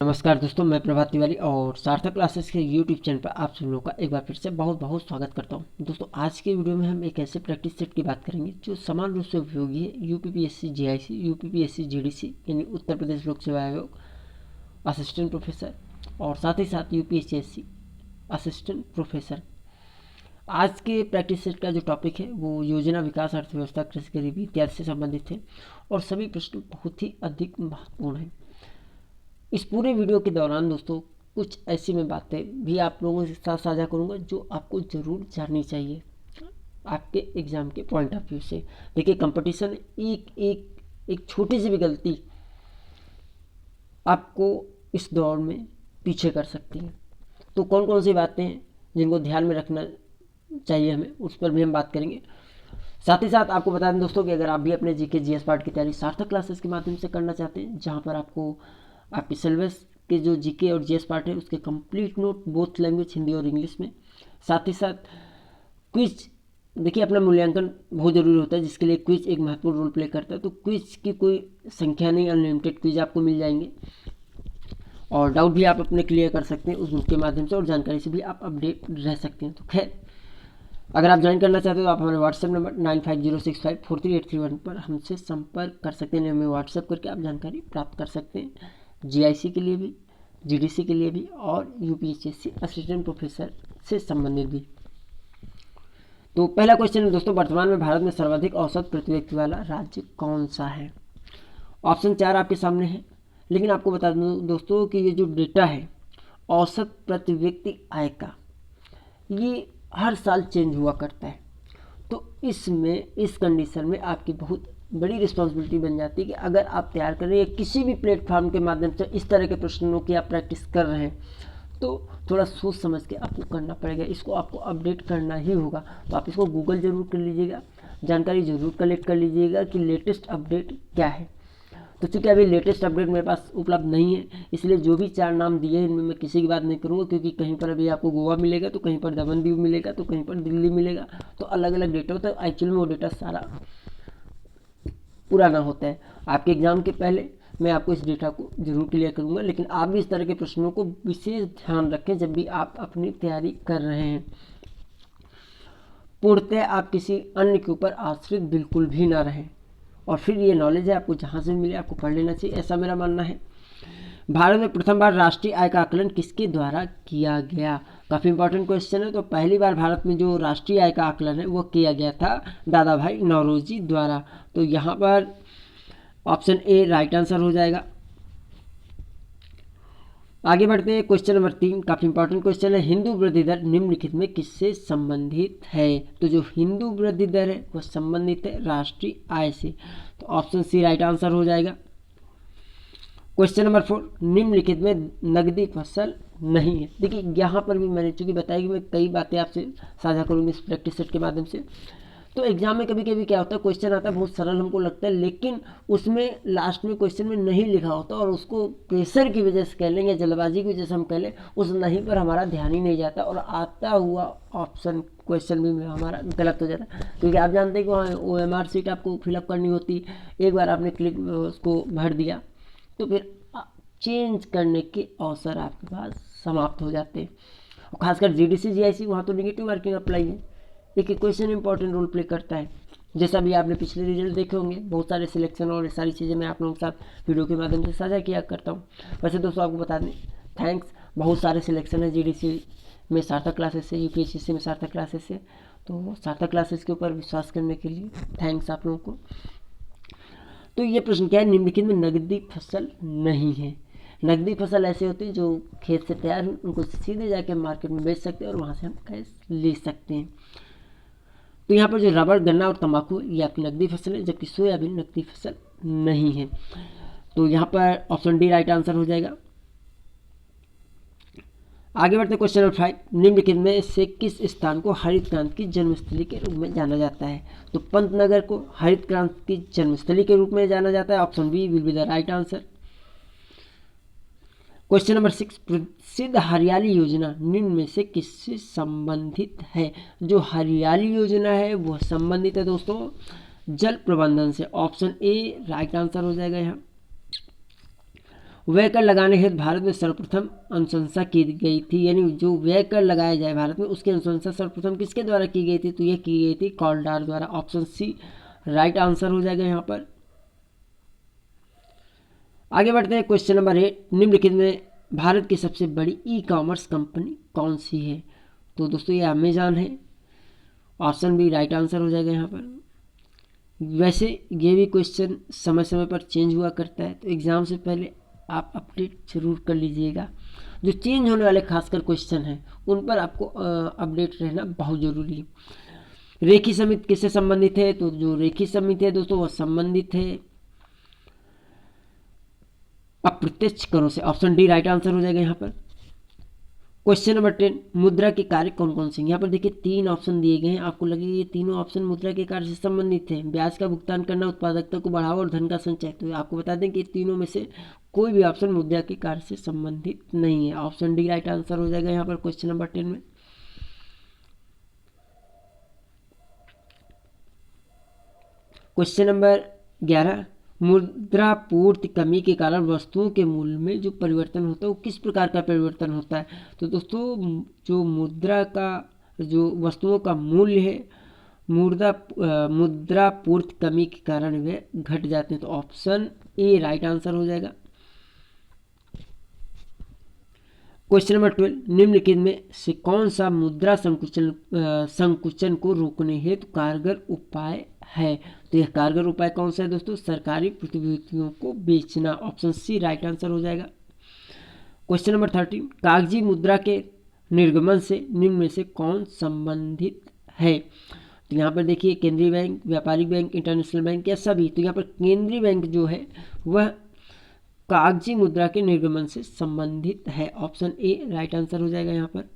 नमस्कार दोस्तों, मैं प्रभात तिवारी और सार्थक क्लासेस के यूट्यूब चैनल पर आप सभी लोगों का एक बार फिर से बहुत बहुत स्वागत करता हूं। दोस्तों, आज के वीडियो में हम एक ऐसे प्रैक्टिस सेट की बात करेंगे जो समान रूप से उपयोगी है यूपीपीएससी जीआईसी, यूपीपीएससी जीडीसी यानी उत्तर प्रदेश लोक सेवा आयोग असिस्टेंट प्रोफेसर और साथ ही साथ यूपीएससी असिस्टेंट प्रोफेसर। आज के प्रैक्टिस सेट का जो टॉपिक है वो योजना, विकास, अर्थव्यवस्था, कृषि गरीबी इत्यादि से संबंधित है और सभी प्रश्न बहुत ही अधिक महत्वपूर्ण हैं। इस पूरे वीडियो के दौरान दोस्तों कुछ ऐसी मैं बातें भी आप लोगों के साथ साझा करूंगा जो आपको ज़रूर जाननी चाहिए आपके एग्ज़ाम के पॉइंट ऑफ व्यू से। देखिए, कंपटीशन एक छोटी सी भी गलती आपको इस दौर में पीछे कर सकती है। तो कौन कौन सी बातें हैं जिनको ध्यान में रखना चाहिए हमें, उस पर भी हम बात करेंगे। साथ ही साथ आपको बता दें दोस्तों कि अगर आप भी अपने जीके जीएस पार्ट की तैयारी सार्थक क्लासेस के माध्यम से करना चाहते हैं, जहाँ पर आपको आपके सिलेबस के जो जीके और जीएस पार्ट है उसके complete note both language Hindi और इंग्लिश में, साथ ही साथ क्विज। देखिए, अपना मूल्यांकन बहुत ज़रूरी होता है जिसके लिए क्विज एक महत्वपूर्ण रोल प्ले करता है। तो क्विज की कोई संख्या नहीं, अनलिमिटेड क्विज आपको मिल जाएंगे और डाउट भी आप अपने क्लियर कर सकते हैं उस ग्रुप के माध्यम से और जानकारी से भी आप अपडेट रह सकते हैं। तो खैर, अगर आप ज्वाइन करना चाहते हो तो आप हमारे व्हाट्सएप नंबर 9506543831 पर हमसे संपर्क कर सकते हैं। हमें व्हाट्सएप करके आप जानकारी प्राप्त कर सकते हैं, जीआईसी के लिए भी, जीडीसी के लिए भी और यूपीएससी असिस्टेंट प्रोफेसर से संबंधित भी। तो पहला क्वेश्चन है दोस्तों, वर्तमान में भारत में सर्वाधिक औसत प्रति व्यक्ति वाला राज्य कौन सा है? ऑप्शन 4 आपके सामने है, लेकिन आपको बता दूं दोस्तों कि ये जो डेटा है औसत प्रति व्यक्ति आय का, ये हर साल चेंज हुआ करता है। तो इसमें इस कंडीशन में आपकी बहुत बड़ी रिस्पॉन्सिबिलिटी बन जाती है कि अगर आप तैयार कर रहे हैं किसी भी प्लेटफॉर्म के माध्यम से इस तरह के प्रश्नों की आप प्रैक्टिस कर रहे हैं, तो थोड़ा सोच समझ के आपको करना पड़ेगा। इसको आपको अपडेट करना ही होगा। तो आप इसको गूगल ज़रूर कर लीजिएगा, जानकारी ज़रूर कलेक्ट कर लीजिएगा कि लेटेस्ट अपडेट क्या है। तो चूँकि अभी लेटेस्ट अपडेट मेरे पास उपलब्ध नहीं है, इसलिए जो भी 4 नाम दिए हैं इनमें मैं किसी की बात नहीं करूँगा, क्योंकि कहीं पर अभी आपको गोवा मिलेगा, तो कहीं पर दमन दीव मिलेगा, तो कहीं पर दिल्ली मिलेगा। तो अलग अलग डेटा होता है। एक्चुअली में वो डेटा सारा पुराना होता है। आपके एग्ज़ाम के पहले मैं आपको इस डेटा को जरूर क्लियर करूँगा, लेकिन आप भी इस तरह के प्रश्नों को विशेष ध्यान रखें जब भी आप अपनी तैयारी कर रहे हैं। पूर्णतः आप किसी अन्य के ऊपर आश्रित बिल्कुल भी ना रहें और फिर ये नॉलेज है आपको जहाँ से मिले आपको पढ़ लेना चाहिए, ऐसा मेरा मानना है। भारत में प्रथम बार राष्ट्रीय आय का आकलन किसके द्वारा किया गया? काफ़ी इंपॉर्टेंट क्वेश्चन है। तो पहली बार भारत में जो राष्ट्रीय आय का आकलन है वो किया गया था दादा भाई नौरोजी द्वारा। तो यहाँ पर ऑप्शन ए राइट आंसर हो जाएगा। आगे बढ़ते हैं, क्वेश्चन नंबर 3 काफ़ी इंपॉर्टेंट क्वेश्चन है। हिंदू वृद्धि दर निम्नलिखित में किससे संबंधित है? तो जो हिंदू वृद्धि दर है वह संबंधित है राष्ट्रीय आय से। तो ऑप्शन सी राइट आंसर हो जाएगा। क्वेश्चन नंबर 4, निम्नलिखित में नकदी फसल नहीं है। देखिए, यहाँ पर भी मैंने चूँकि बताया कि मैं कई बातें आपसे साझा करूँगी इस प्रैक्टिस सेट के माध्यम से। तो एग्जाम में कभी कभी क्या होता है, क्वेश्चन आता है बहुत सरल हमको लगता है, लेकिन उसमें लास्ट में क्वेश्चन में नहीं लिखा होता और उसको प्रेशर की वजह से कह लें या जल्दबाजी की वजह से हम कह लें, उस नहीं पर हमारा ध्यान ही नहीं जाता और आता हुआ ऑप्शन क्वेश्चन भी हमारा गलत हो जाता है। क्योंकि आप जानते हैं कि वहाँ OMR सीट आपको फिलअप करनी होती, एक बार आपने क्लिक उसको भर दिया तो फिर चेंज करने के अवसर आपके पास समाप्त हो जाते हैं। और खासकर जीडीसी जीआईसी वहाँ तो नेगेटिव मार्किंग अप्लाई है। एक क्वेश्चन इंपॉर्टेंट रोल प्ले करता है, जैसा भी आपने पिछले रिजल्ट देखे होंगे। बहुत सारे सिलेक्शन और ये सारी चीज़ें मैं आप लोगों के साथ वीडियो के माध्यम से साझा किया करता हूँ। वैसे दोस्तों आपको बता दें, थैंक्स, बहुत सारे सिलेक्शन है जीडीसी में सार्थक क्लासेस से, यूपीएससी में सार्थक क्लासेस से। तो सार्थक क्लासेस के ऊपर विश्वास करने के लिए थैंक्स आप लोगों को। तो ये प्रश्न क्या है, निम्नलिखित में नकदी फसल नहीं है। नकदी फसल ऐसे होती है जो खेत से तैयार हुई, उनको सीधे जाके मार्केट में बेच सकते हैं और वहाँ से हम कैश ले सकते हैं। तो यहाँ पर जो रबड़, गन्ना और तंबाकू ये आपकी नकदी फसल है, जबकि सोयाबीन नकदी फसल नहीं है। तो यहाँ पर ऑप्शन डी राइट आंसर हो जाएगा। आगे बढ़ते हैं, क्वेश्चन नंबर 5, निम्नलिखित में से किस स्थान को हरित क्रांति की जन्मस्थली के रूप में जाना जाता है? तो पंतनगर को हरित क्रांति की जन्मस्थली के रूप में जाना जाता है। Option B will be the right answer. Question number 6, प्रसिद्ध हरियाली योजना निम्न में से किससे संबंधित है? जो हरियाली योजना है वह संबंधित है दोस्तों जल प्रबंधन से। ऑप्शन ए राइट आंसर हो जाएगा यहाँ। व्यय कर लगाने हेतु भारत में सर्वप्रथम अनुशंसा की गई थी, यानी जो व्यय कर लगाया जाए भारत में उसकी अनुशंसा सर्वप्रथम किसके द्वारा की गई थी? तो यह की गई थी कॉलडार द्वारा। ऑप्शन सी राइट आंसर हो जाएगा यहाँ पर। आगे बढ़ते हैं क्वेश्चन नंबर 8, निम्नलिखित में भारत की सबसे बड़ी ई कॉमर्स कंपनी कौन सी है? तो दोस्तों ये अमेजॉन है। ऑप्शन बी राइट आंसर हो जाएगा यहाँ पर। वैसे ये भी क्वेश्चन समय समय पर चेंज हुआ करता है, तो एग्ज़ाम से पहले आप अपडेट जरूर कर लीजिएगा। जो चेंज होने वाले खासकर क्वेश्चन हैं उन पर आपको अपडेट रहना बहुत ज़रूरी है। रेखी समिति किससे संबंधित है? तो जो रेखी समिति है दोस्तों वह संबंधित है अप्रत्यक्ष करों से। ऑप्शन डी राइट आंसर हो जाएगा यहाँ पर। क्वेश्चन नंबर 10, मुद्रा के कार्य कौन कौन से हैं? यहाँ पर देखिए 3 ऑप्शन दिए गए हैं, आपको लगेगा ये तीनों ऑप्शन मुद्रा के कार्य से संबंधित हैं। ब्याज का भुगतान करना, उत्पादकता को बढ़ावा और धन का संचय। तो आपको बता दें कि तीनों में से कोई भी ऑप्शन मुद्रा के कार्य से संबंधित नहीं है। ऑप्शन डी राइट आंसर हो जाएगा यहाँ पर क्वेश्चन नंबर 10 में। क्वेश्चन नंबर 11, मुद्रा पूर्ति कमी के कारण वस्तुओं के मूल्य में जो परिवर्तन होता है वो किस प्रकार का परिवर्तन होता है? तो दोस्तों जो मुद्रा का जो वस्तुओं का मूल्य है मुद्रा पूर्ति कमी के कारण वे घट जाते हैं। तो ऑप्शन ए राइट आंसर हो जाएगा। क्वेश्चन नंबर 12, निम्नलिखित में से कौन सा मुद्रा संकुचन को रोकने हेतु कारगर उपाय है? तो यह कारगर उपाय कौन सा है दोस्तों? सरकारी प्रतिभूतियों को बेचना। ऑप्शन सी राइट आंसर हो जाएगा। क्वेश्चन नंबर 13, कागजी मुद्रा के निर्गमन से निम्न में से कौन संबंधित है? तो यहाँ पर देखिए केंद्रीय बैंक, व्यापारिक बैंक, इंटरनेशनल बैंक या सभी। तो यहाँ पर केंद्रीय बैंक जो है वह कागजी मुद्रा के निर्गमन से संबंधित है। ऑप्शन ए राइट आंसर हो जाएगा यहाँ पर।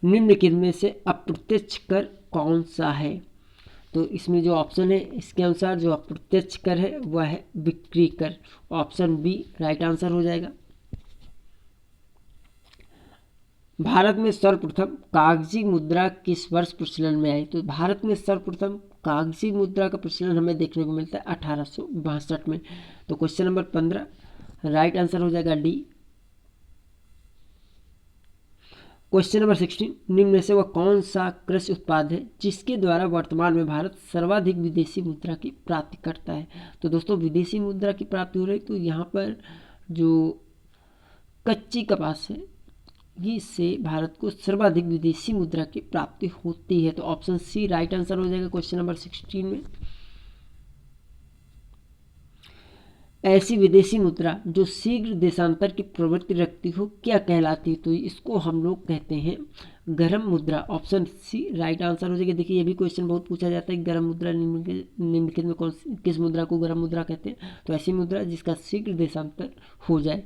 निम्नलिखित में से अप्रत्यक्ष कर कौन सा है? तो इसमें जो ऑप्शन है इसके अनुसार जो अप्रत्यक्ष कर है वह है बिक्री कर। ऑप्शन बी राइट आंसर हो जाएगा। भारत में सर्वप्रथम कागजी मुद्रा किस वर्ष प्रचलन में आई? तो भारत में सर्वप्रथम कागजी मुद्रा का प्रचलन हमें देखने को मिलता है 1862 में। तो क्वेश्चन नंबर 15 राइट आंसर हो जाएगा डी। क्वेश्चन नंबर 16, निम्न में से वह कौन सा कृषि उत्पाद है जिसके द्वारा वर्तमान में भारत सर्वाधिक विदेशी मुद्रा की प्राप्ति करता है? तो दोस्तों विदेशी मुद्रा की प्राप्ति हो रही, तो यहाँ पर जो कच्ची कपास है इससे भारत को सर्वाधिक विदेशी मुद्रा की प्राप्ति होती है। तो ऑप्शन सी राइट आंसर हो जाएगा क्वेश्चन नंबर 16 में। ऐसी विदेशी मुद्रा जो शीघ्र देशांतर की प्रवृत्ति रखती हो क्या कहलाती है? तो इसको हम लोग कहते हैं गरम मुद्रा। ऑप्शन सी राइट आंसर हो जाएगा। देखिए ये भी क्वेश्चन बहुत पूछा जाता है, गरम मुद्रा निम्नलिखित में किस मुद्रा को गरम मुद्रा कहते हैं? तो ऐसी मुद्रा जिसका शीघ्र देशांतर हो जाए।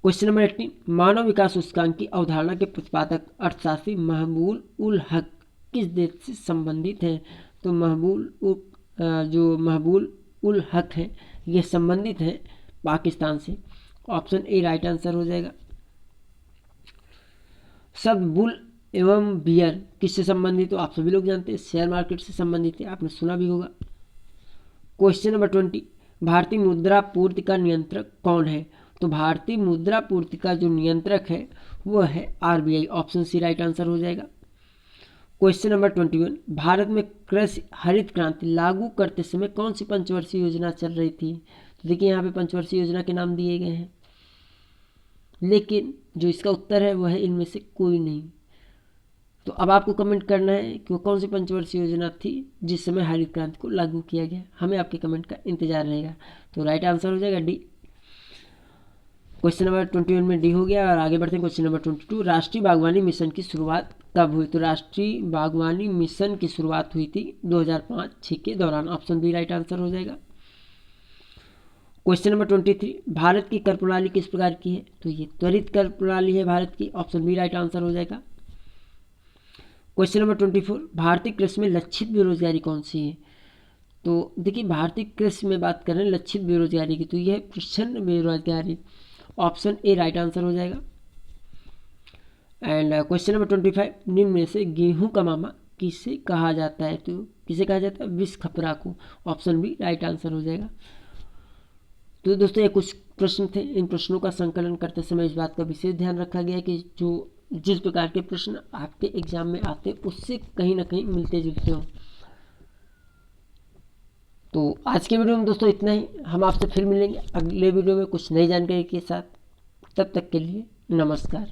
क्वेश्चन नंबर 18, मानव विकास सूचकांक की अवधारणा के प्रतिपादक अर्थशास्त्री महबूब उल हक किस देश से संबंधित है? तो महबूब उल हक है ये संबंधित है पाकिस्तान से। ऑप्शन ए राइट आंसर हो जाएगा। शब्द बुल एवं बियर किससे संबंधित? तो आप सभी लोग जानते हैं शेयर मार्केट से संबंधित है, आपने सुना भी होगा। क्वेश्चन नंबर 20, भारतीय मुद्रा पूर्ति का नियंत्रक कौन है? तो भारतीय मुद्रा पूर्ति का जो नियंत्रक है वह है RBI. Option C right answer हो जाएगा। क्वेश्चन नंबर 21, भारत में कृषि हरित क्रांति लागू करते समय कौन सी पंचवर्षीय योजना चल रही थी? तो देखिए यहाँ पे पंचवर्षीय योजना के नाम दिए गए हैं, लेकिन जो इसका उत्तर है वह है इनमें से कोई नहीं। तो अब आपको कमेंट करना है कि वो कौन सी पंचवर्षीय योजना थी जिस समय हरित क्रांति को लागू किया गया। हमें आपके कमेंट का इंतजार रहेगा। तो राइट आंसर हो जाएगा डी। क्वेश्चन नंबर 21 में डी हो गया। और आगे बढ़ते हैं क्वेश्चन नंबर 22, राष्ट्रीय बागवानी मिशन की शुरुआत कब हुई? तो राष्ट्रीय बागवानी मिशन की शुरुआत हुई थी 2005-06 के दौरान। ऑप्शन बी राइट आंसर हो जाएगा। क्वेश्चन नंबर 23, भारत की कर प्रणाली किस प्रकार की है? तो ये त्वरित कर प्रणाली है भारत की। ऑप्शन बी राइट आंसर हो जाएगा। क्वेश्चन नंबर 24, भारतीय कृषि में लक्षित बेरोजगारी कौन सी है? तो देखिए भारतीय कृषि में बात करें लक्षित बेरोजगारी की, तो यह है प्रच्छन्न बेरोजगारी। ऑप्शन ए राइट आंसर हो जाएगा। एंड क्वेश्चन नंबर 25, निम्न में से गेहूं का मामा किसे कहा जाता है? तो किसे कहा जाता है? विश्व खपरा को। ऑप्शन बी राइट आंसर हो जाएगा। तो दोस्तों ये कुछ प्रश्न थे। इन प्रश्नों का संकलन करते समय इस बात का विशेष ध्यान रखा गया कि जो जिस प्रकार के प्रश्न आपके एग्जाम में आते उससे कहीं ना कहीं मिलते जुलते हों। तो आज के वीडियो में दोस्तों इतना ही। हम आपसे फिर मिलेंगे अगले वीडियो में कुछ नई जानकारी के साथ। तब तक के लिए नमस्कार।